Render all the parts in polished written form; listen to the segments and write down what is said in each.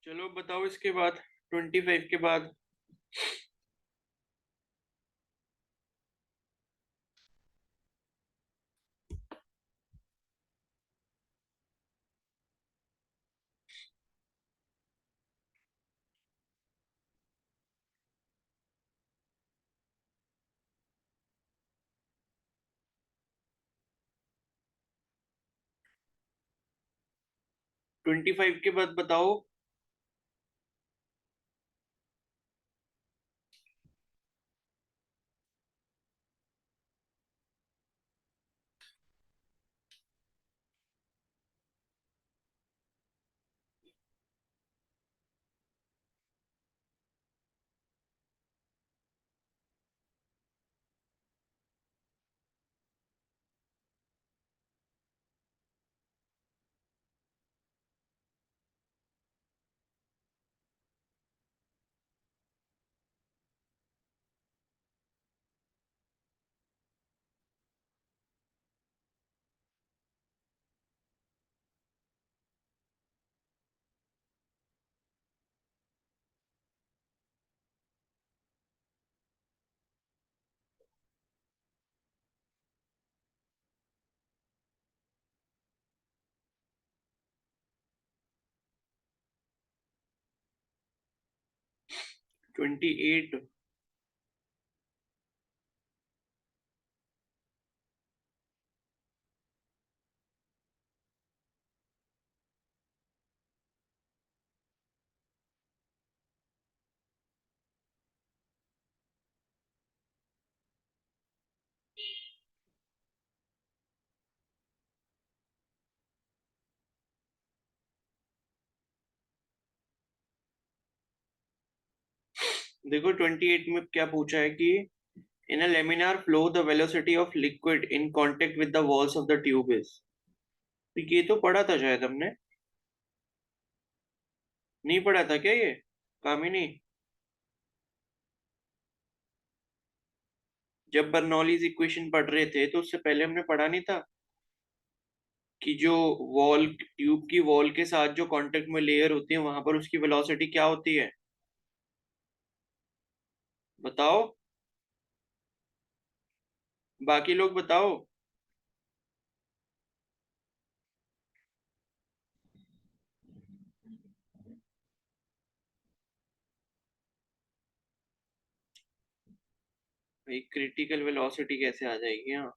चलो बताओ इसके बाद 25 के बाद। 25 के बाद बताओ। Twenty eight. देखो 28 में क्या पूछा है कि in a laminar flow the velocity of liquid in contact with the walls of the tube is. तो ये तो पढ़ा था शायद हमने। नहीं पढ़ा था क्या ये? कामिनी, जब बर्नौलीज इक्वेशन पढ़ रहे थे तो उससे पहले हमने पढ़ा नहीं था कि जो वॉल ट्यूब की वॉल के साथ जो कांटेक्ट में लेयर होती है वहां पर उसकी वेलोसिटी क्या होती है? बताओ, बाकी लोग बताओ। भाई क्रिटिकल वेलोसिटी कैसे आ जाएगी यहाँ?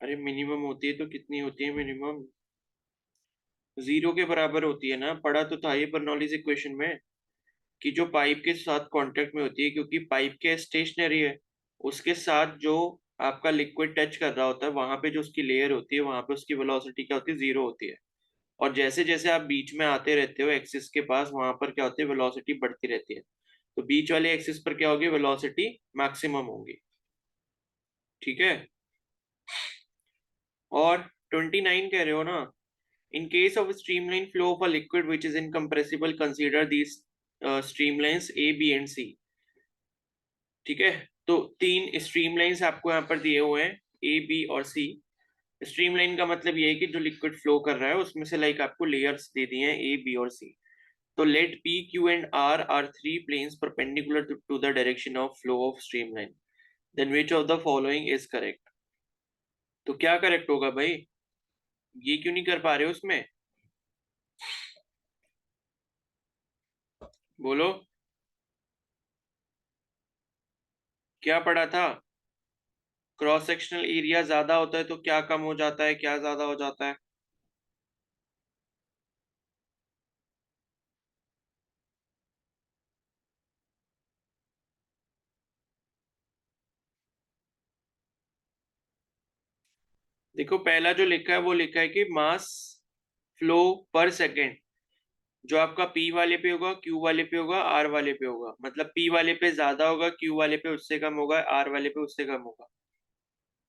अरे मिनिमम होती है तो कितनी होती है मिनिमम? जीरो के बराबर होती है ना, पढ़ा तो था ये बर्नौलीज इक्वेशन में कि जो पाइप के साथ कांटेक्ट में होती है, क्योंकि पाइप के स्टेशनरी है, उसके साथ जो आपका लिक्विड टच कर रहा होता है वहां पे जो उसकी लेयर होती है वहां पे उसकी वेलोसिटी क्या होती है? जीरो होती है। और जैसे जैसे आप बीच में आते रहते हो एक्सिस के पास, वहां पर क्या होती है? वेलोसिटी बढ़ती रहती है। तो बीच वाले एक्सिस पर क्या होगी? वेलोसिटी मैक्सिमम होगी। ठीक है। और 29 कह रहे हो ना? In case of a streamline flow of a liquid which is incompressible, consider these streamlines A, B and C। ठीक है। तो तीन स्ट्रीमलाइंस आपको यहाँ पर दिए हुए हैं, ए बी और सी। स्ट्रीमलाइन का मतलब ये है कि जो लिक्विड फ्लो कर रहा है उसमें से लाइक आपको लेयर्स दे दिए हैं ए बी और सी। तो let P Q and R three planes perpendicular to the direction of flow of streamline, then which of the following is correct? तो क्या करेक्ट होगा भाई? ये क्यों नहीं कर पा रहे हो उसमें? बोलो, क्या पढ़ा था? क्रॉस सेक्शनल एरिया ज्यादा होता है तो क्या कम हो जाता है, क्या ज्यादा हो जाता है? देखो पहला जो लिखा है वो लिखा है कि मास फ्लो पर सेकेंड, जो आपका पी वाले पे होगा, क्यू वाले पे होगा, आर वाले पे होगा। मतलब पी वाले पे ज्यादा होगा, क्यू वाले पे उससे कम होगा, आर वाले पे उससे कम होगा।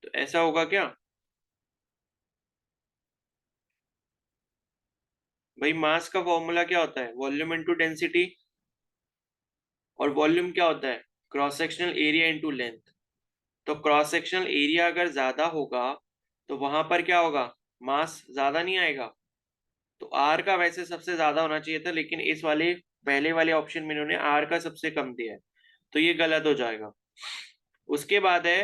तो ऐसा होगा क्या? भाई मास का फॉर्मूला क्या होता है? Volume into density. और वॉल्यूम क्या होता है? Cross sectional area into length. तो क्रॉस सेक्शनल एरिया अगर ज्यादा होगा तो वहां पर क्या होगा, मास ज्यादा नहीं आएगा। तो आर का वैसे सबसे ज्यादा होना चाहिए था, लेकिन इस वाले पहले वाले ऑप्शन में इन्होंने आर का सबसे कम दिया है, तो ये गलत हो जाएगा। उसके बाद है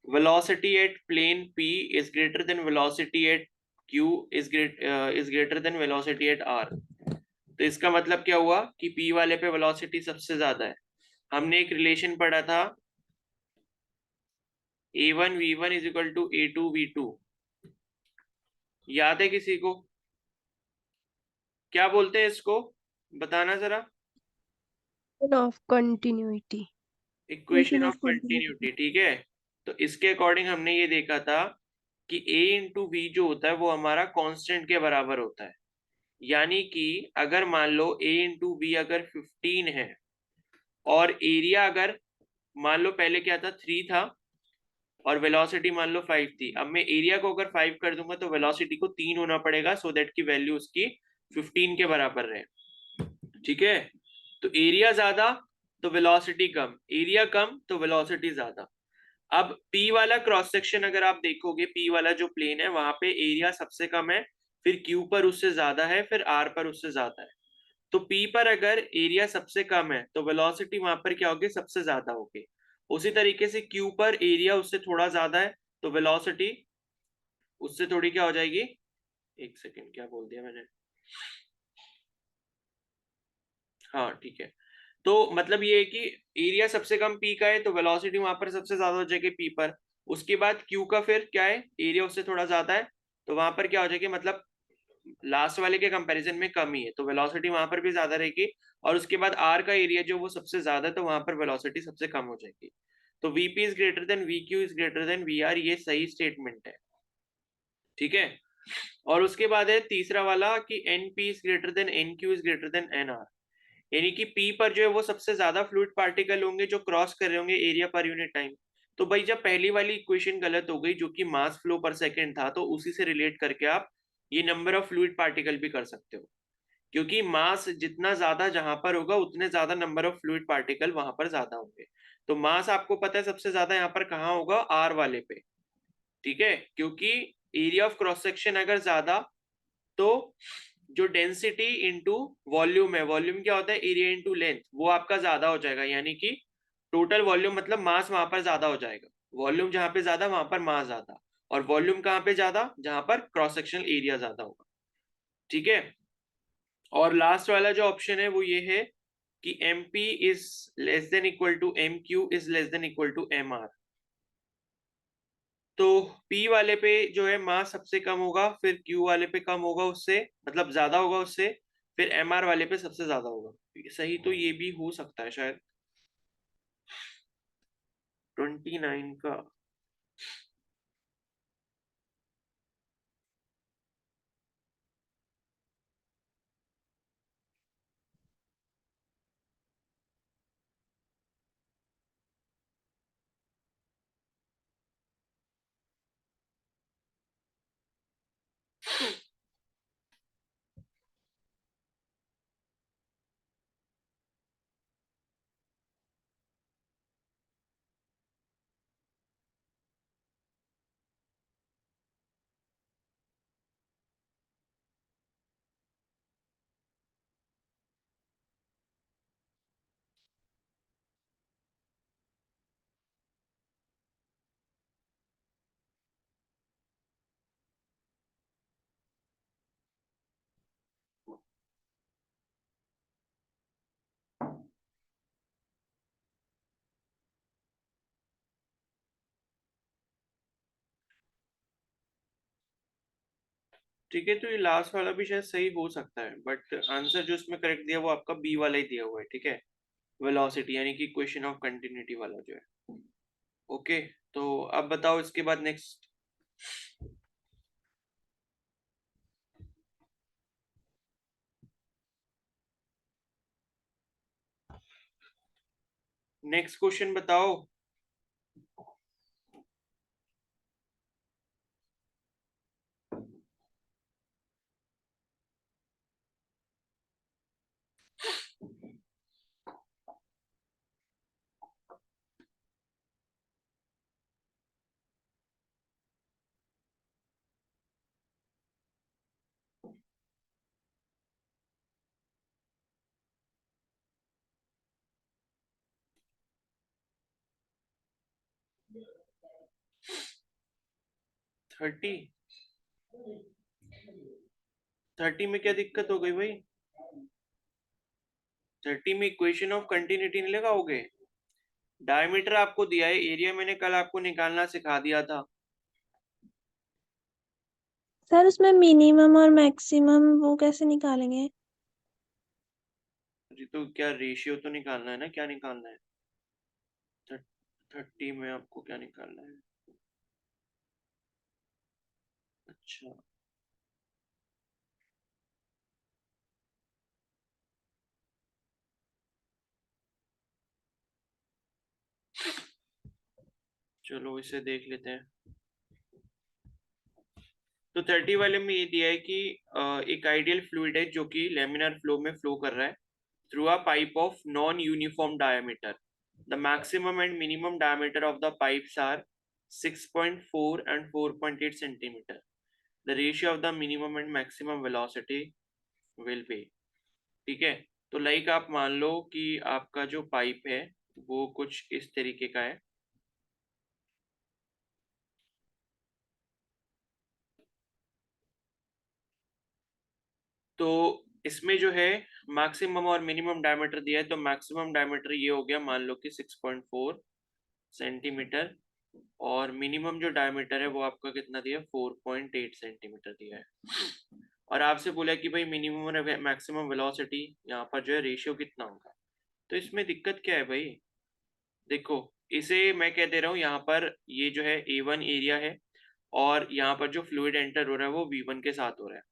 velocity at plane p is greater than velocity at q is greater than velocity at r। तो इसका मतलब क्या हुआ कि p वाले पे वेलोसिटी सबसे ज्यादा है। हमने एक रिलेशन पढ़ा था, a1 v1 is equal to a2 v2, याद है किसी को? क्या बोलते हैं इसको, बताना जरा। Of continuity. Equation of continuity, ठीक है। तो इसके अकॉर्डिंग हमने ये देखा था कि a इंटू वी जो होता है वो हमारा कांस्टेंट के बराबर होता है। यानी कि अगर मान लो a इंटू वी अगर 15 है और एरिया अगर मान लो पहले क्या था 3 था और वेलोसिटी मान लो 5 थी, अब मैं एरिया को अगर 5 कर दूंगा तो वेलोसिटी को 3 होना पड़ेगा, सो दैट की वैल्यू उसकी 15 के बराबर रहे। ठीक है, तो एरिया ज्यादा तो वेलोसिटी कम, एरिया कम तो वेलोसिटी ज्यादा। अब P वाला क्रॉस सेक्शन अगर आप देखोगे, P वाला जो प्लेन है वहां पे एरिया सबसे कम है, फिर Q पर उससे ज्यादा है, फिर R पर उससे ज्यादा है। तो P पर अगर एरिया सबसे कम है तो वेलोसिटी वहां पर क्या होगी, सबसे ज्यादा होगी। उसी तरीके से Q पर एरिया उससे थोड़ा ज्यादा है तो वेलोसिटी उससे थोड़ी क्या हो जाएगी, एक सेकेंड क्या बोल दिया मैंने, हाँ ठीक है। तो मतलब ये है कि एरिया सबसे कम पी का है तो वेलोसिटी वहां पर सबसे ज्यादा हो जाएगी पी पर। उसके बाद क्यू का फिर क्या है, एरिया उससे थोड़ा ज्यादा है तो वहां पर क्या हो जाएगी, मतलब लास्ट वाले के कंपैरिजन में कम ही है तो वेलोसिटी वहां पर भी ज्यादा रहेगी। और उसके बाद आर का एरिया जो वो सबसे ज्यादा है तो वहां पर वेलोसिटी सबसे कम हो जाएगी। तो VP is greater than V Q is greater than V R, ये सही स्टेटमेंट है। ठीक है, और उसके बाद है तीसरा वाला कि N P is greater than N Q is greater than N R. यानी कि पी पर जो है वो सबसे ज्यादा फ्लूइड पार्टिकल होंगे जो क्रॉस कर रहे होंगे एरिया पर यूनिट टाइम। तो भाई जब पहली वाली इक्वेशन गलत हो गई जो कि मास फ्लो पर सेकंड था, तो उसी से रिलेट करके आप ये नंबर ऑफ फ्लूइड पार्टिकल भी कर सकते हो, क्योंकि मास जितना ज्यादा जहां पर होगा उतने ज्यादा नंबर ऑफ फ्लूइड पार्टिकल वहां पर ज्यादा होंगे। तो मास आपको पता है सबसे ज्यादा यहाँ पर कहाँ होगा, आर वाले पे। ठीक है, क्योंकि एरिया ऑफ क्रॉस सेक्शन अगर ज्यादा तो जो डेंसिटी इंटू वॉल्यूम है, वॉल्यूम क्या होता है, एरिया इंटू लेंथ, वो आपका ज्यादा हो जाएगा। यानी कि टोटल वॉल्यूम मतलब मास वहां पर ज्यादा हो जाएगा। वॉल्यूम जहां पे ज्यादा वहां पर मास ज्यादा, और वॉल्यूम कहाँ पे ज्यादा, जहां पर क्रॉस सेक्शनल एरिया ज्यादा होगा। ठीक है, और लास्ट वाला जो ऑप्शन है वो ये है कि M P is less than equal to M Q is less than equal to M R. तो P वाले पे जो है मास सबसे कम होगा, फिर Q वाले पे कम होगा उससे, मतलब ज्यादा होगा उससे, फिर MR वाले पे सबसे ज्यादा होगा। सही तो ये भी हो सकता है शायद, 29 का। ठीक है, तो ये लास्ट वाला भी शायद सही हो सकता है, बट आंसर जो इसमें करेक्ट दिया वो आपका बी वाला ही दिया हुआ है। ठीक है, वेलोसिटी यानी कि इक्वेशन ऑफ कंटिन्यूटी वाला जो है। ओके, तो अब बताओ इसके बाद नेक्स्ट। नेक्स्ट क्वेश्चन बताओ। 30 30 में क्या दिक्कत हो गई भाई? 30 में इक्वेशन ऑफ कंटिन्यूटी नहीं लगाओगे? डायमीटर आपको दिया है, एरिया मैंने कल आपको निकालना सिखा दिया था। सर उसमें मिनिमम और मैक्सिमम वो कैसे निकालेंगे? जी तो क्या रेशियो तो निकालना है ना, क्या निकालना है? 30 में आपको क्या निकालना है? अच्छा चलो इसे देख लेते हैं। तो 30 वाले में ये दिया है कि एक आइडियल फ्लूइड है जो कि लेमिनर फ्लो में फ्लो कर रहा है through a pipe of non uniform diameter. The maximum and minimum diameter of the pipes are 6.4 and 4.8 centimetre. The ratio of the minimum and maximum velocity will be. ठीक है, तो like आप मान लो कि आपका जो पाइप है वो कुछ इस तरीके का है। तो इसमें जो है मैक्सिमम और मिनिमम डायमीटर दिया है, तो मैक्सिमम डायमीटर ये हो गया मान लो कि 6.4 सेंटीमीटर, और मिनिमम जो डायमीटर है वो आपका कितना दिया है? 4.8 सेंटीमीटर दिया है। और आपसे बोला कि भाई मिनिमम और मैक्सिमम वेलोसिटी यहाँ पर जो है रेशियो कितना होगा। तो इसमें दिक्कत क्या है भाई? देखो, इसे मैं कह दे रहा हूँ यहाँ पर ये जो है A1 एरिया है, और यहाँ पर जो फ्लूइड एंटर हो रहा है वो V1 के साथ हो रहा है,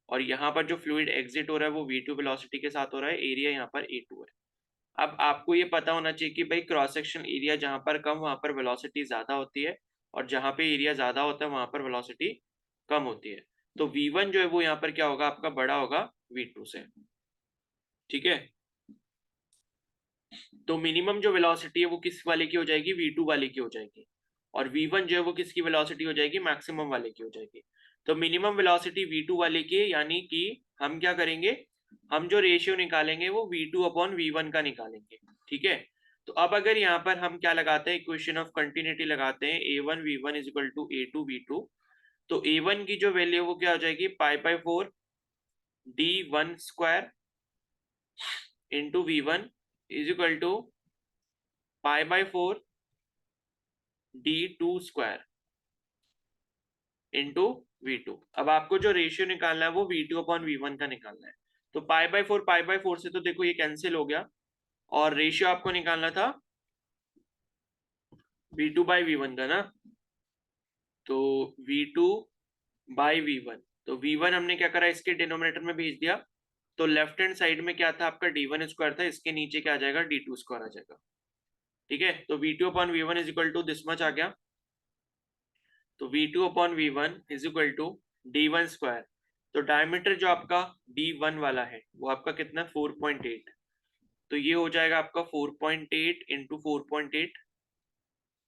और यहाँ पर जो फ्लूइड एग्जिट हो रहा है वो V2 वेलोसिटी के साथ हो रहा है। एरिया यहाँ पर A2 है। अब आपको ये पता होना चाहिए कि भाई क्रॉस सेक्शन एरिया जहाँ पर कम वहाँ पर वेलोसिटी ज्यादा होती है, और जहाँ पे एरिया ज्यादा होता है वहाँ पर वेलोसिटी कम होती है। तो V1 जो है वो यहाँ पर क्या होगा? आपका बड़ा होगा V2 से। ठीक है, तो मिनिमम जो वेलोसिटी है वो किस वाले की हो जाएगी? V2 वाले की हो जाएगी, और V1 जो है वो किसकी वेलोसिटी हो जाएगी? मैक्सिमम वाले की हो जाएगी। तो मिनिमम वेलोसिटी V2 वाले की, यानी कि हम क्या करेंगे? हम जो रेशियो निकालेंगे वो V2 अपॉन V1 का निकालेंगे। ठीक है, तो अब अगर यहाँ पर हम क्या लगाते हैं? इक्वेशन ऑफ कंटिन्यूटी लगाते हैं, A1 V1 is equal to A2 V2। तो A1 की जो वैल्यू है वो क्या हो जाएगी? π/4 D1 square into V1 is equal to π/4 D2 square into V2। अब आपको जो रेशियो निकालना है वो V2 अपॉन V1 का निकालना है। तो π/4 से तो देखो ये कैंसिल हो गया, और रेशियो आपको निकालना था V2/V1 का ना, तो V2 बाई V1। तो V1 हमने क्या करा? इसके डिनोमिनेटर में भेज दिया। तो लेफ्ट हैंड साइड में क्या था? आपका D1 स्क्वायर था, इसके नीचे क्या आ जाएगा? D2 स्क्वायर आ जाएगा। ठीक है, तो V2 upon V1 is equal to this much आ गया। तो V2 upon V1 is equal to D1 square. तो डायमीटर जो आपका D1 वाला है वो आपका कितना है? 4.8। तो ये हो जाएगा आपका 4.8 इंटू 4.8,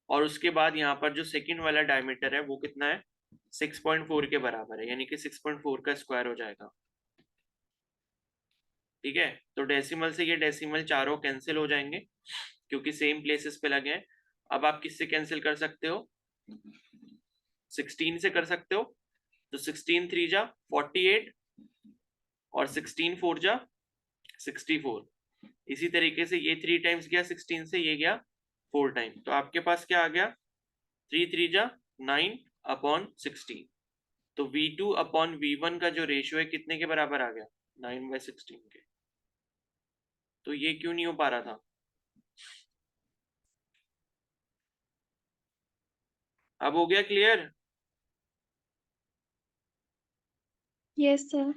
और उसके बाद यहाँ पर जो सेकंड वाला डायमीटर है वो कितना है? 6.4 के बराबर है, यानी कि 6.4 का स्क्वायर हो जाएगा। ठीक है, तो डेसिमल से ये डेसिमल चारों कैंसिल हो जाएंगे क्योंकि सेम प्लेसेस पे लगे हैं। अब आप किससे कैंसिल कर सकते हो? 16 से कर सकते हो। तो 16 3 जा 48, और 16 4 जा 64। इसी तरीके से ये 3 टाइम्स गया 16 से, ये गया 4 टाइम। तो आपके पास क्या आ गया? 3 3 जा 9 अपॉन 16। तो V2 अपॉन V1 का जो रेशियो है कितने के बराबर आ गया? 9/16 के। तो ये क्यों नहीं हो पा रहा था? अब हो गया क्लियर? Yes sir.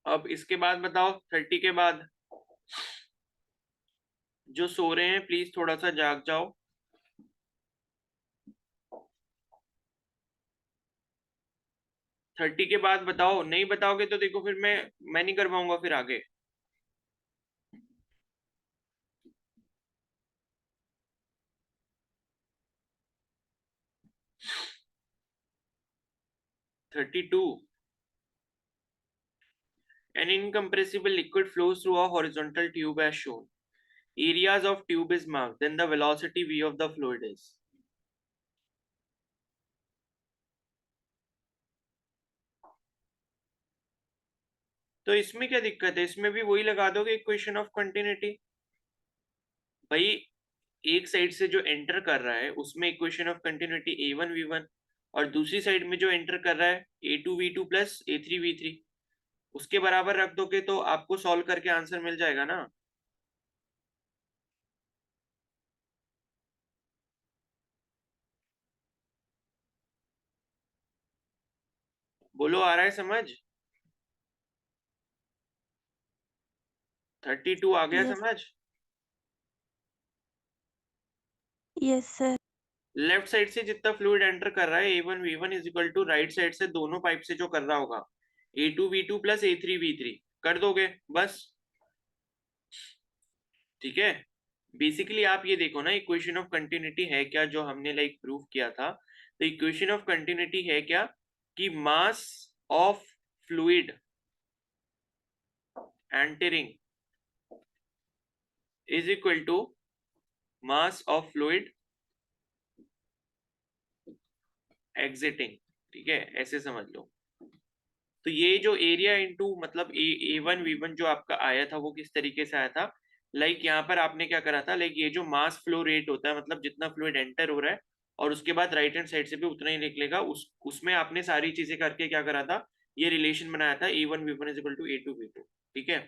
अब इसके बाद बताओ, 30 के बाद जो सो रहे हैं प्लीज थोड़ा सा जाग जाओ। 30 के बाद बताओ, नहीं बताओगे तो देखो फिर मैं नहीं कर पाऊंगा फिर आगे। 32। An incompressible liquid flows through a horizontal tube as shown. Areas of tube is marked, then the velocity v of the fluid is. तो इसमें क्या दिक्कत है, इसमें भी वही लगा दोगे इक्वेशन ऑफ कंटिन्यूटी। भाई एक साइड से जो एंटर कर रहा है उसमें equation of continuity a1 v1, और दूसरी साइड में जो एंटर कर रहा है a2 v2 plus a3 v3, उसके बराबर रख दोगे तो आपको सॉल्व करके आंसर मिल जाएगा ना। बोलो, आ रहा है समझ? 32 आ गया Yes. समझ? Yes sir. लेफ्ट साइड से जितना फ्लूइड एंटर कर रहा है a1 v1 is equal to right side से दोनों पाइप से जो कर रहा होगा a2 v2 plus a3 v3 कर दोगे बस। ठीक है, बेसिकली आप ये देखो ना, इक्वेशन ऑफ कंटिन्यूटी है क्या जो हमने लाइक प्रूव किया था। तो इक्वेशन ऑफ कंटिन्यूटी है क्या कि mass of fluid entering is equal to mass of fluid exiting. ठीक है, ऐसे समझ लो। तो ये जो एरिया इनटू मतलब a1 v1 जो आपका आया था वो किस तरीके से आया था, लाइक यहाँ पर आपने क्या करा था, लाइक ये जो मास फ्लो रेट होता है मतलब जितना फ्लूइड एंटर हो रहा है और उसके बाद राइट हैंड साइड से भी उतना ही निकलेगा, उसमें आपने सारी चीजें करके क्या करा था, ये रिलेशन बनाया था a1 v1 is equal to a2 v2। ठीक है,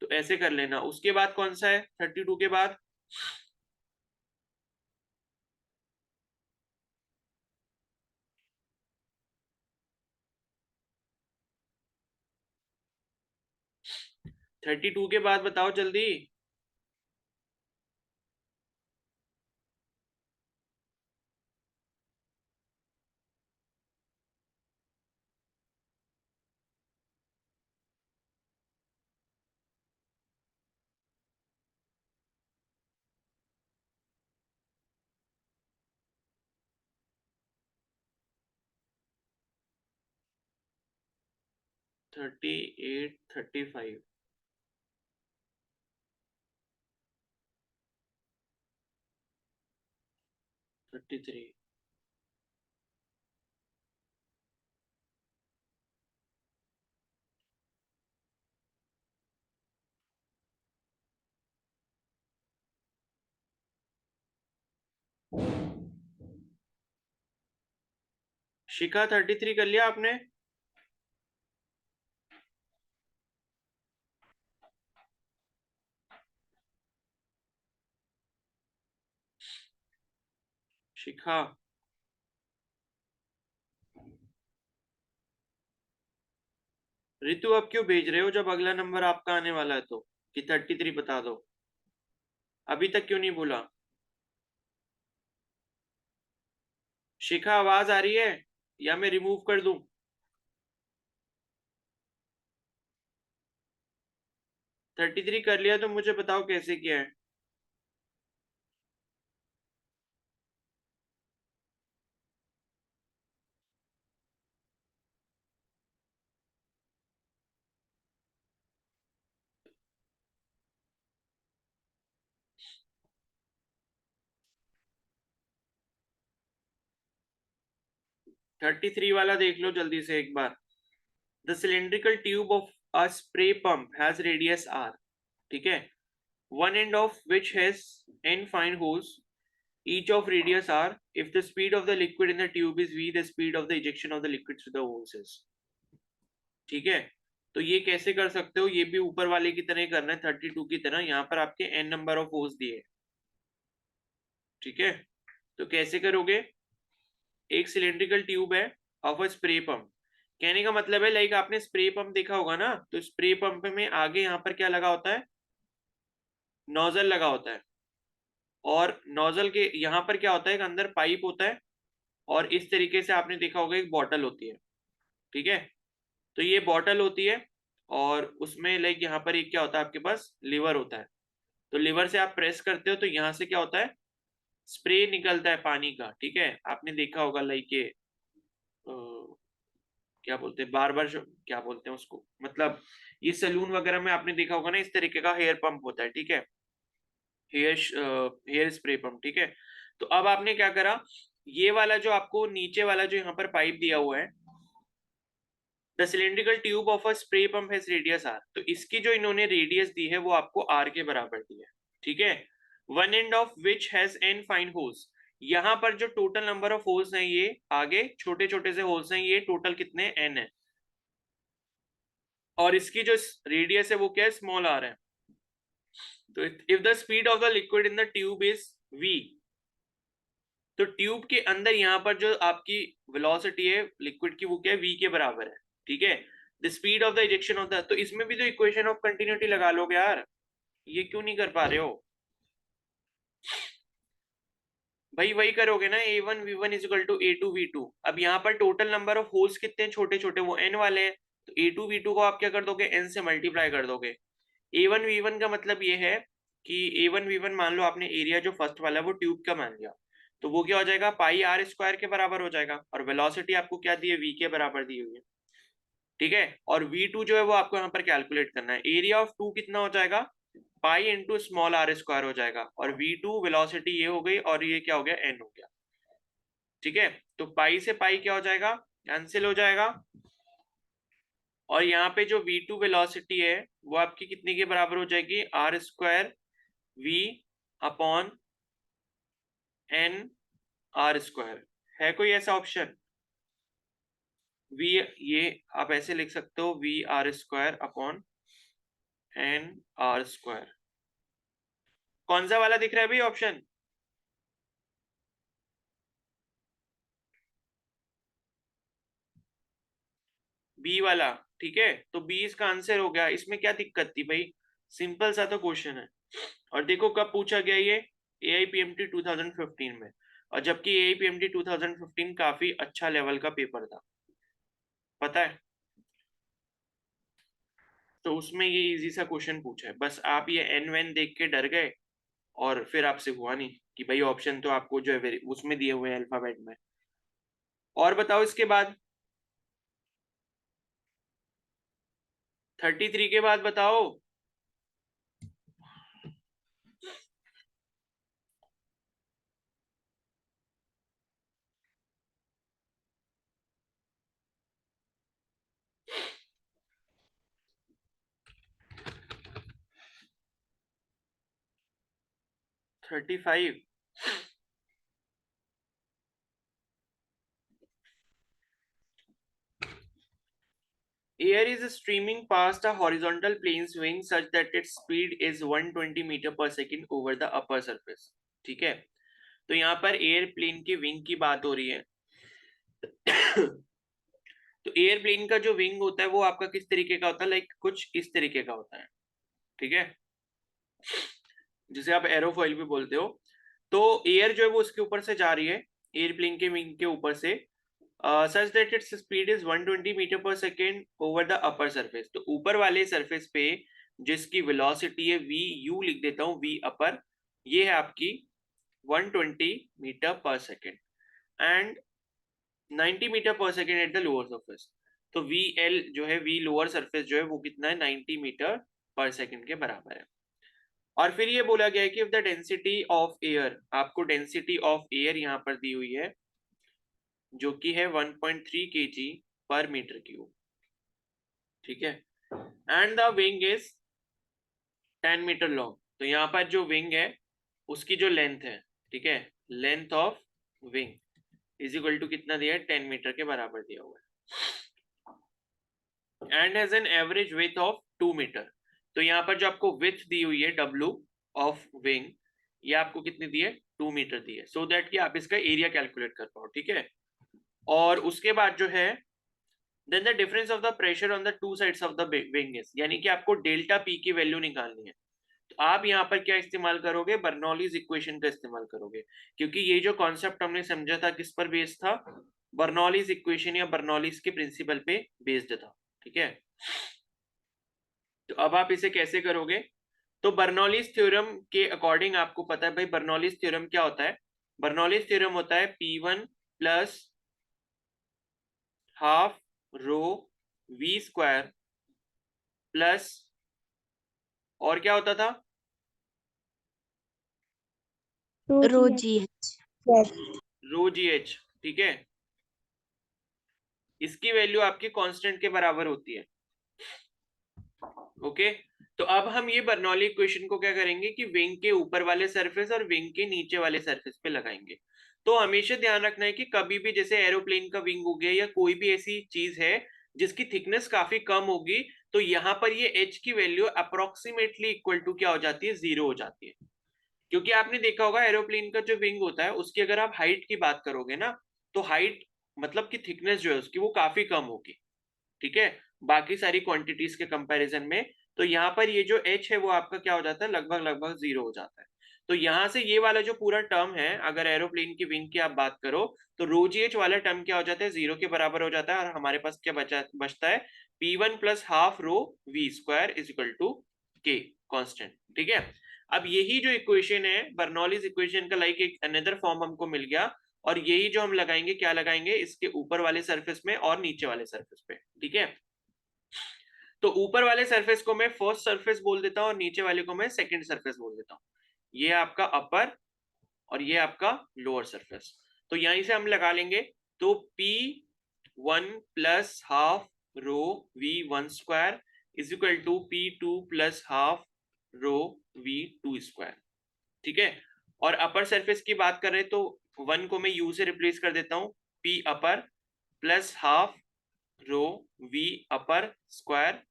तो ऐसे कर लेना। उसके बाद कौन सा है 32 के बाद? थर्टी टू के बाद बताओ जल्दी। Thirty eight, 35, 33। शिखा 33 कर लिया आपने? शिखा रितु अब क्यों भेज रहे हो जब अगला नंबर आपका आने वाला है तो, कि 33 बता दो, अभी तक क्यों नहीं बोला? शिखा आवाज आ रही है या मैं रिमूव कर दूं? 33 कर लिया तो मुझे बताओ कैसे किया है। थर्टी थ्री वाला देख लो जल्दी से एक बार। The cylindrical tube of a spray pump has radius r। ठीक है, one end of which has n fine holes, each of radius r. If the speed of the liquid in the tube is v, the speed of the ejection of the liquid through the holes is। ठीक है, तो ये कैसे कर सकते हो, ये भी ऊपर वाले की तरह करना है 32 की तरह। यहाँ पर आपके n नंबर ऑफ होल्स दिए। ठीक है, तो कैसे करोगे, एक सिलेंड्रिकल ट्यूब है ऑफ अ स्प्रे पंप। कहने का मतलब है लाइक आपने स्प्रे पंप देखा होगा ना, तो स्प्रे पंप में आगे यहाँ पर क्या लगा होता है, नोजल लगा होता है, और नोजल के यहाँ पर क्या होता है, एक अंदर पाइप होता है, और इस तरीके से आपने देखा होगा एक बॉटल होती है। ठीक है, तो ये बॉटल होती है और उसमें लाइक यहाँ पर एक क्या होता है, आपके पास लीवर होता है। तो लीवर से आप प्रेस करते हो तो यहाँ से क्या होता है, स्प्रे निकलता है पानी का। ठीक है, आपने देखा होगा लाइक ये क्या बोलते हैं, बार बार क्या बोलते हैं उसको, मतलब ये सलून वगैरह में आपने देखा होगा ना, इस तरीके का हेयर पंप होता है, ठीक है, हेयर स्प्रे पंप, ठीक है। तो अब आपने क्या करा, ये वाला जो आपको नीचे वाला जो यहाँ पर पाइप दिया हुआ है, the cylindrical tube of a spray pump has radius R, तो इसकी जो इन्होंने रेडियस दी है वो आपको आर के बराबर दी है, ठीक है। One end of which has an fine holes, यहाँ पर जो टोटल नंबर ऑफ होल्स हैं, ये आगे छोटे छोटे से होल्स हैं, ये टोटल कितने एन है, और इसकी जो रेडियस है वो क्या है, स्मॉल आर है। तो if the speed of the liquid in the tube is v, तो ट्यूब के अंदर यहाँ पर जो आपकी वेलोसिटी है लिक्विड की वो क्या है, v के बराबर है, ठीक है। The speed of the ejection of the, तो इसमें भी तो इक्वेशन ऑफ कंटिन्यूटी लगा लोगे यार, ये क्यों नहीं कर पा रहे हो भाई, वही करोगे ना, a1 v1 is equal to a2 v2। अब यहाँ पर टोटल नंबर ऑफ होल्स कितने हैं, छोटे छोटे, वो n वाले हैं, तो a2 v2 को आप क्या कर दोगे, n से मल्टीप्लाई कर दोगे। a1 v1 का मतलब ये है कि a1 v1 मान लो आपने एरिया जो फर्स्ट वाला है वो ट्यूब का मान लिया, तो वो क्या हो जाएगा, पाई आर स्क्वायर के बराबर हो जाएगा, और वेलोसिटी आपको क्या दी है, v के बराबर दी हुई है, ठीक है। और v2 जो है वो आपको यहाँ पर कैलकुलेट करना है, एरिया ऑफ 2 कितना हो जाएगा, pi into small R square हो जाएगा, और v2 वेलोसिटी ये हो गई, और ये क्या हो गया, n हो गया, ठीक है। तो पाई से पाई क्या हो जाएगा, कैंसिल हो जाएगा, और यहाँ पे जो v2 वेलोसिटी है वो आपकी कितने के बराबर हो जाएगी, R square v upon N R square. है कोई ऐसा ऑप्शन, v, ये आप ऐसे लिख सकते हो, v R square upon N R square. कौन सा वाला दिख रहा है भाई ऑप्शन, बी वाला, ठीक है। तो बी इसका आंसर हो गया, इसमें क्या दिक्कत थी भाई, सिंपल सा तो क्वेश्चन है। और देखो कब पूछा गया ये, AIPMT 2015 में, और जबकि AIPMT 2015 काफी अच्छा लेवल का पेपर था, पता है, तो उसमें ये इजी सा क्वेश्चन पूछा है, बस आप ये एन वेन देख के डर गए, और फिर आपसे हुआ नहीं कि भाई ऑप्शन तो आपको जो है उसमें दिए हुए हैं अल्फाबेट में। और बताओ इसके बाद 33 के बाद बताओ, thirty five. Air is streaming past a horizontal plane's wing such that its speed is 120 metre per second over the upper surface, ठीक है। तो यहाँ पर एयरप्लेन की विंग की बात हो रही है। तो एयरप्लेन का जो विंग होता है वो आपका किस तरीके का होता है, लाइक कुछ इस तरीके का होता है, ठीक है, जिसे आप एरोफॉइल भी बोलते हो। तो एयर जो है वो उसके ऊपर से जा रही है, एयरप्लेन के विंग के ऊपर से, such that its speed is 120 metre per second over the upper surface. तो ऊपर वाले सरफेस पे जिसकी वेलोसिटी है वी यू लिख देता हूँ, वी अपर, ये है आपकी 120 metre per second, and 90 metre per second at the lower surface. तो वी एल जो है, वी लोअर सरफेस जो है वो कितना है, 90 मीटर पर सेकेंड के बराबर है। और फिर ये बोला गया है कि if the density of air, आपको डेंसिटी ऑफ एयर यहाँ पर दी हुई है जो कि है 1.3 kg पर मीटर क्यूब, ठीक है, and the wing is 10 metre long. तो यहाँ पर जो विंग है उसकी जो लेंथ है, ठीक है, length of wing is equal to कितना दिया है, 10 मीटर के बराबर दिया हुआ है, and has an average width of 2 metre. तो यहाँ पर जो आपको विड्थ दी हुई है W ऑफ विंग, ये आपको कितनी दी है, 2 मीटर दी है, सो दैट कि आप इसका एरिया कैलकुलेट कर पाओ, ठीक है। और उसके बाद जो है, then the difference of the pressure on the two sides of the wing is, यानी कि आपको डेल्टा पी की वैल्यू निकालनी है। तो आप यहाँ पर क्या इस्तेमाल करोगे, बर्नौलीज इक्वेशन का इस्तेमाल करोगे, क्योंकि ये जो कॉन्सेप्ट हमने समझा था किस पर बेस्ड था, बर्नौलीज इक्वेशन या बर्नौलीज के प्रिंसिपल पे बेस्ड था, ठीक है। तो अब आप इसे कैसे करोगे, तो बर्नौलीज थ्योरम के अकॉर्डिंग आपको पता है भाई, बर्नौलीज थ्योरम क्या होता है, बर्नौलीज थ्योरम होता है P1 plus half rho V square plus, और क्या होता था, रो जी एच। रो जी एच, ठीक है, इसकी वैल्यू आपकी कांस्टेंट के बराबर होती है। ओके, तो अब हम ये बर्नौली इक्वेशन को क्या करेंगे कि विंग के ऊपर वाले सरफेस और विंग के नीचे वाले सरफेस पे लगाएंगे। तो हमेशा ध्यान रखना है कि कभी भी जैसे एरोप्लेन का विंग हो गया या कोई भी ऐसी चीज है जिसकी थिकनेस काफी कम होगी, तो यहाँ पर ये एच की वैल्यू अप्रोक्सीमेटली इक्वल टू क्या हो जाती है, 0 हो जाती है। क्योंकि आपने देखा होगा एरोप्लेन का जो विंग होता है उसकी अगर आप हाइट की बात करोगे ना, तो हाइट मतलब कि थिकनेस जो है उसकी वो काफी कम होगी, ठीक है, बाकी सारी क्वांटिटीज के कंपैरिजन में। तो यहाँ पर ये जो h है वो आपका क्या हो जाता है, लगभग लगभग 0 हो जाता है। तो यहाँ से ये वाला जो पूरा टर्म है, अगर एरोप्लेन की विंग की आप बात करो, तो रो जी एच वाला टर्म क्या हो जाता है, 0 के बराबर हो जाता है, और हमारे पास क्या बचता है, P1 plus half rho V square is equal to के कॉन्स्टेंट, ठीक है। अब यही जो इक्वेशन है बर्नौलीज इक्वेशन का लाइक एक अनदर फॉर्म हमको मिल गया, और यही जो हम लगाएंगे, क्या लगाएंगे, इसके ऊपर वाले सरफेस में और नीचे वाले सरफेस पे, ठीक है। तो ऊपर वाले सरफेस को मैं फर्स्ट सरफेस बोल देता हूं और नीचे वाले को मैं सेकंड सरफेस बोल देता हूं। ये आपका अपर और ये आपका लोअर सरफेस। तो यहीं से हम लगा लेंगे, तो P1 plus half rho V1 square is equal to P2 plus half rho V2 square, ठीक है। और अपर सरफेस की बात करें तो 1 को मैं U से रिप्लेस कर देता हूं, P upper plus half rho V upper square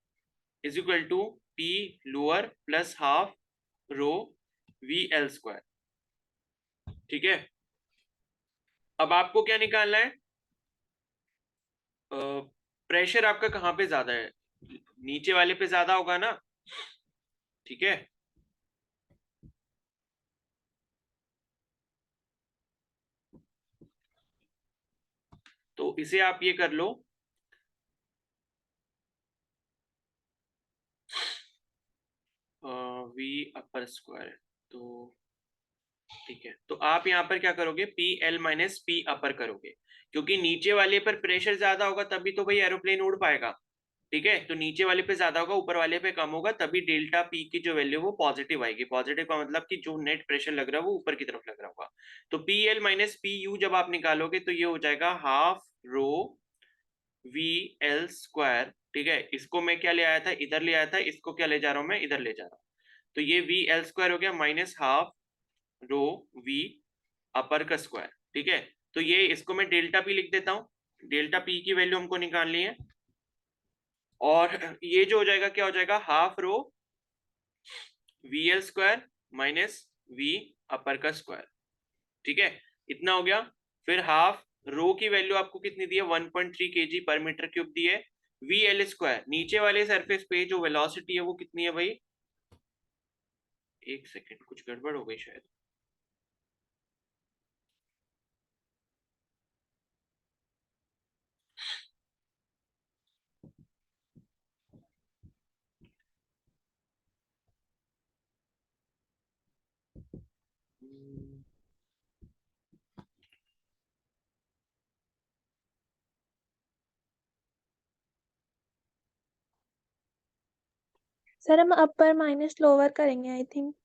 is equal to P lower plus half rho VL square, ठीक है। अब आपको क्या निकालना है, प्रेशर आपका कहाँ पे ज्यादा है, नीचे वाले पे ज्यादा होगा ना, ठीक है। तो इसे आप ये कर लो, वी अपर स्क्वायर, तो ठीक है, तो आप यहाँ पर क्या करोगे, पी एल माइनस पी अपर करोगे, क्योंकि नीचे वाले पर प्रेशर ज्यादा होगा तभी तो भाई एरोप्लेन उड़ पाएगा, ठीक है। तो नीचे वाले पे ज्यादा होगा, ऊपर वाले पे कम होगा, तभी डेल्टा पी की जो वैल्यू वो पॉजिटिव आएगी। पॉजिटिव का मतलब कि जो नेट प्रेशर लग रहा है वो ऊपर की तरफ लग रहा होगा। तो P L minus P U जब आप निकालोगे तो ये हो जाएगा half rho V L square, ठीक है। इसको मैं क्या ले आया था, इधर ले आया था, इसको क्या ले जा रहा हूं मैं, इधर ले जा रहा हूँ। तो ये वी एल स्क्वायर हो गया minus half rho we upper का स्क्वायर, ठीक है। तो ये इसको मैं डेल्टा पी लिख देता हूँ, डेल्टा पी की वैल्यू हमको निकालनी है, और ये जो हो जाएगा क्या हो जाएगा, half rho V L square minus V upper का स्क्वायर, ठीक है, इतना हो गया। फिर हाफ रो की वैल्यू आपको कितनी दी है, 1.3 kg पर मीटर क्यूब दी है। वी एल स्क्वायर नीचे वाले सरफेस पे जो वेलोसिटी है वो कितनी है भाई, एक सेकेंड कुछ गड़बड़ हो गई शायद, सर हम अपर माइनस लोअर करेंगे आई थिंक।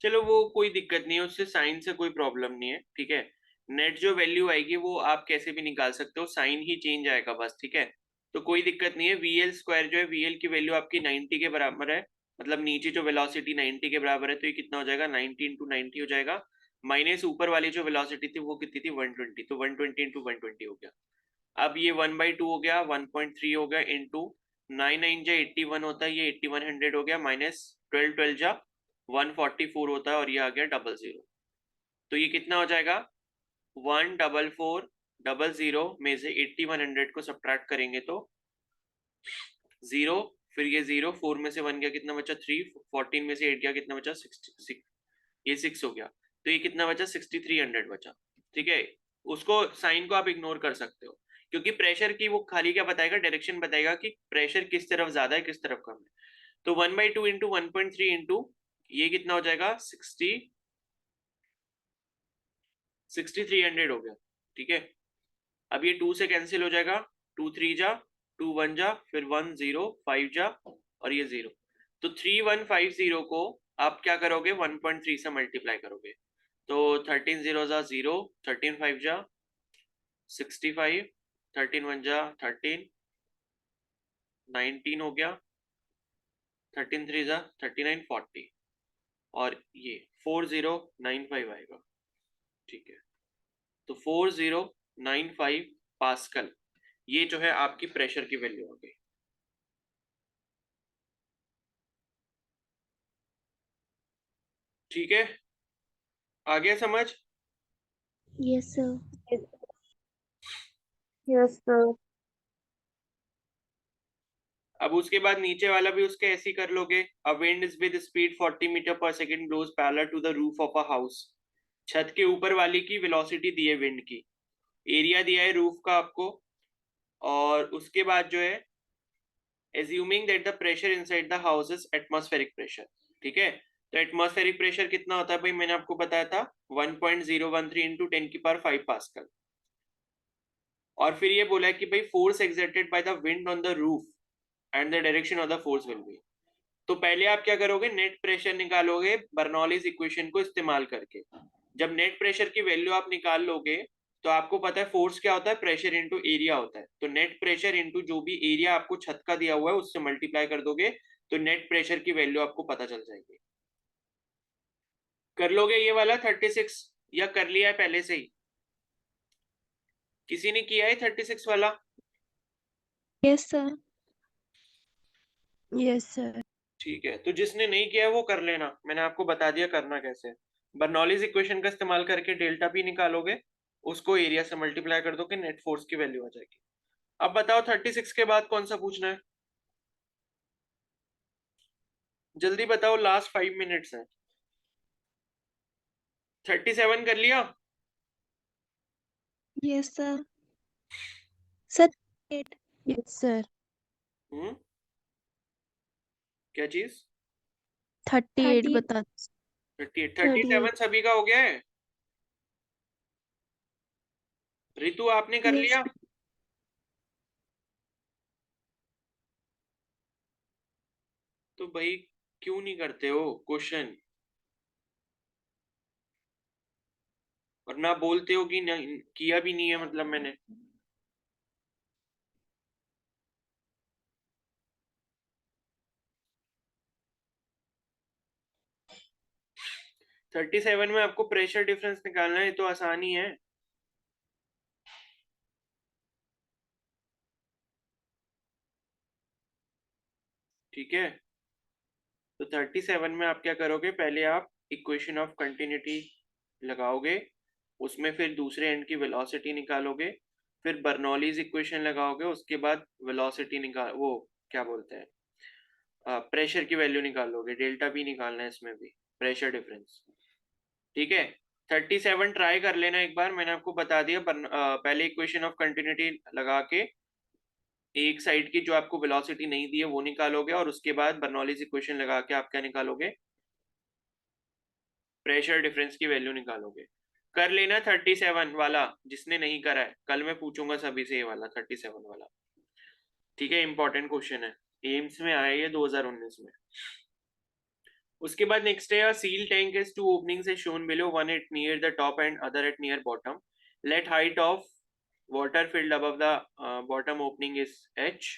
चलो वो कोई दिक्कत नहीं है, उससे साइन से कोई प्रॉब्लम नहीं है, ठीक है। नेट जो वैल्यू आएगी वो आप कैसे भी निकाल सकते हो, साइन ही चेंज आएगा बस, ठीक है। तो कोई दिक्कत नहीं है, वीएल स्क्वायर जो है, वीएल की वैल्यू आपकी 90 के बराबर है, मतलब नीचे जो वेलोसिटी 90 के बराबर है, तो ये कितना हो जाएगा, 90 इंटू 90 हो जाएगा, माइनस ऊपर वाली जो वेलोसिटी थी वो कितनी थी, 120, तो 120 इंटू 120 हो गया। अब ये 1/2 हो गया, 1.3 हो गया, इंटू 9 9 जा 81 होता है, ये 8100 हो गया, माइनस 12 12 जा 144 होता है, और ये आ गया 00। तो ये कितना हो जाएगा, 14400 में से 8100 को सब्ट्रैक्ट करेंगे तो 0, फिर ये 0, 4 में से 1 गया, कितना बचा 3, 14 में से 8 गया, कितना बचा 6, ये 6 हो गया, तो ये कितना बचा 6300 बचा, ठीक है। उसको साइन को आप इग्नोर कर सकते हो, क्योंकि प्रेशर की वो खाली क्या बताएगा, डायरेक्शन बताएगा कि प्रेशर किस तरफ ज्यादा है किस तरफ कम है। तो 1/2 इंटू 1.3 इंटू ये कितना हो जाएगा 6300 हो गया। ठीक है, अब ये 2 से कैंसिल हो जाएगा, 2 3 जा, 2 1 जा, फिर 1 0 5 जा और ये 0। तो 3150 को आप क्या करोगे 1.3 से मल्टीप्लाई करोगे, तो 13 0 जा 0, 13 5 जा 65, 13 1 जा 13, 19 हो गया, 13 3 जा 39 40 और ये 4095 आएगा। ठीक है, तो 4095 पास्कल, ये जो है आपकी प्रेशर की वैल्यू हो गई। ठीक है, आ गया समझ? Yes sir. Yes sir. अब उसके बाद नीचे वाला भी उसके ऐसे ही कर लोगे। A wind is with speed 40 metre per second blows parallel to the roof of a house. छत के ऊपर वाली की वेलोसिटी दी है विंड की, एरिया दिया है रूफ का आपको, और उसके बाद जो है assuming that the pressure inside the house is atmospheric pressure। ठीक है, तो एटमॉस्फेरिक प्रेशर कितना होता है भाई, मैंने आपको बताया था 1.013 इंटू 10 की पावर 5 पास्कल। और फिर ये बोला है कि भाई force exerted by the wind on the roof and the direction of the force will be. तो पहले आप क्या करोगे, नेट प्रेशर निकालोगे बर्नौलीज इक्वेशन को इस्तेमाल करके। जब नेट प्रेशर की वैल्यू आप निकाल लोगे तो आपको पता है फोर्स क्या होता है, प्रेशर इंटू एरिया होता है। तो नेट प्रेशर इंटू जो भी एरिया आपको छत का दिया हुआ है उससे मल्टीप्लाई कर दोगे तो नेट प्रेशर की वैल्यू आपको पता चल जाएगी। कर लोगे ये वाला 36, या कर लिया है पहले से ही? किसी ने किया है 36 वाला? Yes sir. Yes sir. ठीक है, तो जिसने नहीं किया है वो कर लेना, मैंने आपको बता दिया करना कैसे। बर्नौलीज इक्वेशन का इस्तेमाल करके डेल्टा पी निकालोगे, उसको एरिया से मल्टीप्लाई कर दोगे, नेट फोर्स की वैल्यू आ जाएगी। अब बताओ 36 के बाद कौन सा पूछना है, जल्दी बताओ, लास्ट 5 मिनट्स है। 37 कर लिया? Yes sir. Sir 8। Yes sir. हम्म, क्या चीज? 38 38। बता। 38, 38। 37 सभी का हो गया है? रितु आपने कर यस। लिया? तो भाई क्यों नहीं करते हो क्वेश्चन, और ना बोलते हो कि नहीं किया भी नहीं है मतलब मैंने। थर्टी सेवन में आपको प्रेशर डिफरेंस निकालना है, तो आसानी है। ठीक है, तो 37 में आप क्या करोगे, पहले आप इक्वेशन ऑफ कंटिन्यूटी लगाओगे, उसमें फिर दूसरे एंड की वेलोसिटी निकालोगे, फिर बर्नौलीज इक्वेशन लगाओगे, उसके बाद वेलोसिटी निकाल वो क्या बोलते हैं प्रेशर की वैल्यू निकालोगे, डेल्टा पी निकालना है इसमें भी, प्रेशर डिफरेंस। ठीक है, 37 ट्राई कर लेना एक बार, मैंने आपको बता दिया। पहले इक्वेशन ऑफ कंटिन्यूटी लगा के एक साइड की जो आपको वेलोसिटी नहीं दी है वो निकालोगे, और उसके बाद बर्नौलीज इक्वेशन लगा के आप क्या निकालोगे, प्रेशर डिफरेंस की वैल्यू निकालोगे। कर लेना 37 वाला, जिसने नहीं करा है कल मैं पूछूंगा सभी से ये वाला 37 वाला। ठीक है, इंपॉर्टेंट क्वेश्चन है, एम्स में आया ये 2019 में। उसके बाद नेक्स्ट है, seal tank is two openings is shown below, one at near the top and other at near bottom. Let height of water filled above the bottom opening is h।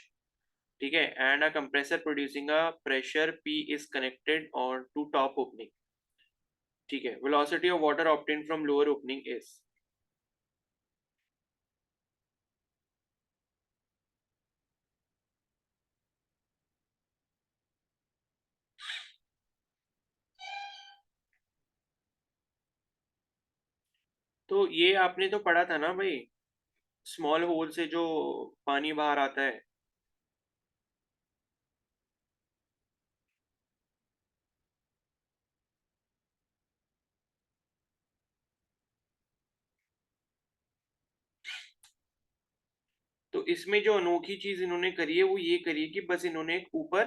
ठीक है, and a compressor producing a pressure p is connected on to top opening। ठीक है, velocity of water obtained from lower opening is। तो ये आपने तो पढ़ा था ना भाई, स्मॉल होल से जो पानी बाहर आता है। तो इसमें जो अनोखी चीज इन्होंने करी है वो ये करी है कि बस इन्होंने एक ऊपर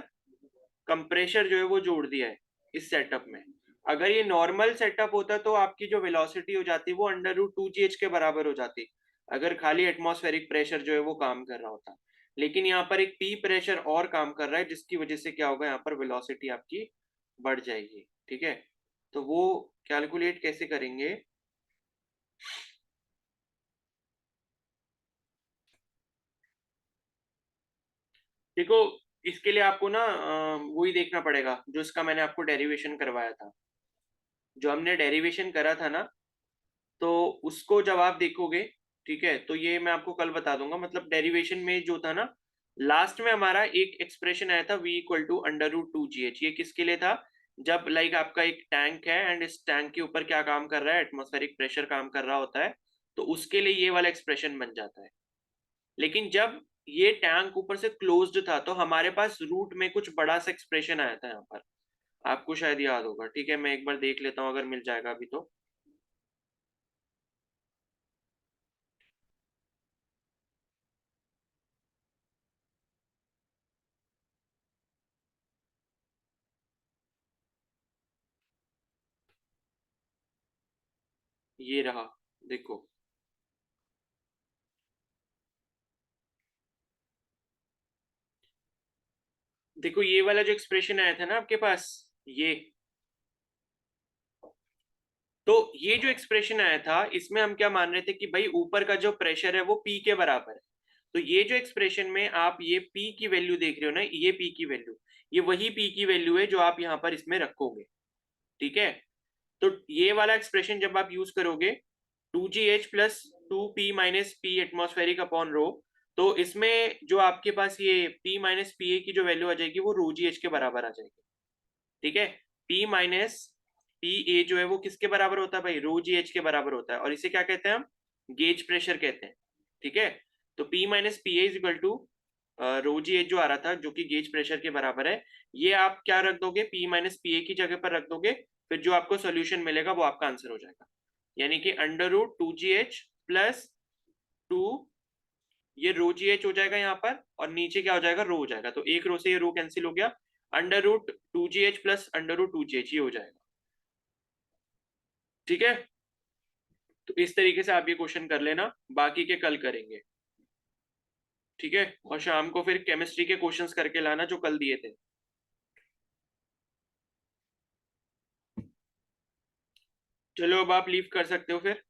कंप्रेशर जो है वो जोड़ दिया है इस सेटअप में। अगर ये नॉर्मल सेटअप होता तो आपकी जो वेलोसिटी हो जाती वो √2gh के बराबर हो जाती, अगर खाली एटमॉस्फेरिक प्रेशर जो है वो काम कर रहा होता। लेकिन यहाँ पर एक पी प्रेशर और काम कर रहा है, जिसकी वजह से क्या होगा, यहाँ पर वेलोसिटी आपकी बढ़ जाएगी। ठीक है, तो वो कैलकुलेट कैसे करेंगे, देखो इसके लिए आपको ना वही देखना पड़ेगा जो इसका मैंने आपको डेरिवेशन करवाया था। जो हमने डेरिवेशन करा था ना, तो उसको जब आप देखोगे, ठीक है, तो ये मैं आपको कल बता दूंगा। मतलब डेरिवेशन में जो था ना, लास्ट में हमारा एक एक्सप्रेशन आया था v इक्वल टू √2gh। ये किसके लिए था, जब लाइक आपका एक टैंक है एंड इस टैंक के ऊपर क्या काम कर रहा है, एटमॉस्फेरिक प्रेशर काम कर रहा होता है, तो उसके लिए ये वाला एक्सप्रेशन बन जाता है। लेकिन जब ये टैंक ऊपर से क्लोज्ड था तो हमारे पास रूट में कुछ बड़ा सा एक्सप्रेशन आया था यहाँ पर, आपको शायद याद होगा। ठीक है, मैं एक बार देख लेता हूँ अगर मिल जाएगा अभी तो। ये रहा, देखो देखो ये वाला जो एक्सप्रेशन आया था ना आपके पास, ये, तो ये जो एक्सप्रेशन आया था इसमें हम क्या मान रहे थे कि भाई ऊपर का जो प्रेशर है वो पी के बराबर है। तो ये जो एक्सप्रेशन में आप ये पी की वैल्यू देख रहे हो ना, ये पी की वैल्यू, ये वही पी की वैल्यू है जो आप यहाँ पर इसमें रखोगे। ठीक है, तो ये वाला एक्सप्रेशन जब आप यूज करोगे 2gh plus 2p minus P atmospheric upon rho, तो इसमें जो आपके पास ये p माइनस पी ए की जो वैल्यू आ जाएगी वो √gh के बराबर आ जाएगी। ठीक है, p माइनस पी ए जो है वो किसके बराबर होता है भाई, √gh के बराबर होता है, और इसे क्या कहते हैं हम, गेज प्रेशर कहते हैं। ठीक है, तो p minus P A is equal to √gh जो आ रहा था जो कि गेज प्रेशर के बराबर है, ये आप क्या रख दोगे, p माइनस पी ए की जगह पर रख दोगे, फिर जो आपको सोल्यूशन मिलेगा वो आपका आंसर हो जाएगा। यानी कि √2gh प्लस 2, ये √gh हो जाएगा यहाँ पर, और नीचे क्या हो जाएगा, रो हो जाएगा, तो एक रो से ये रो कैंसिल हो गया, √2gh प्लस √2gh ये हो जाएगा। ठीक है, तो इस तरीके से आप ये क्वेश्चन कर लेना, बाकी के कल करेंगे। ठीक है, और शाम को फिर केमिस्ट्री के क्वेश्चंस करके लाना जो कल दिए थे। चलो अब आप लीव कर सकते हो फिर।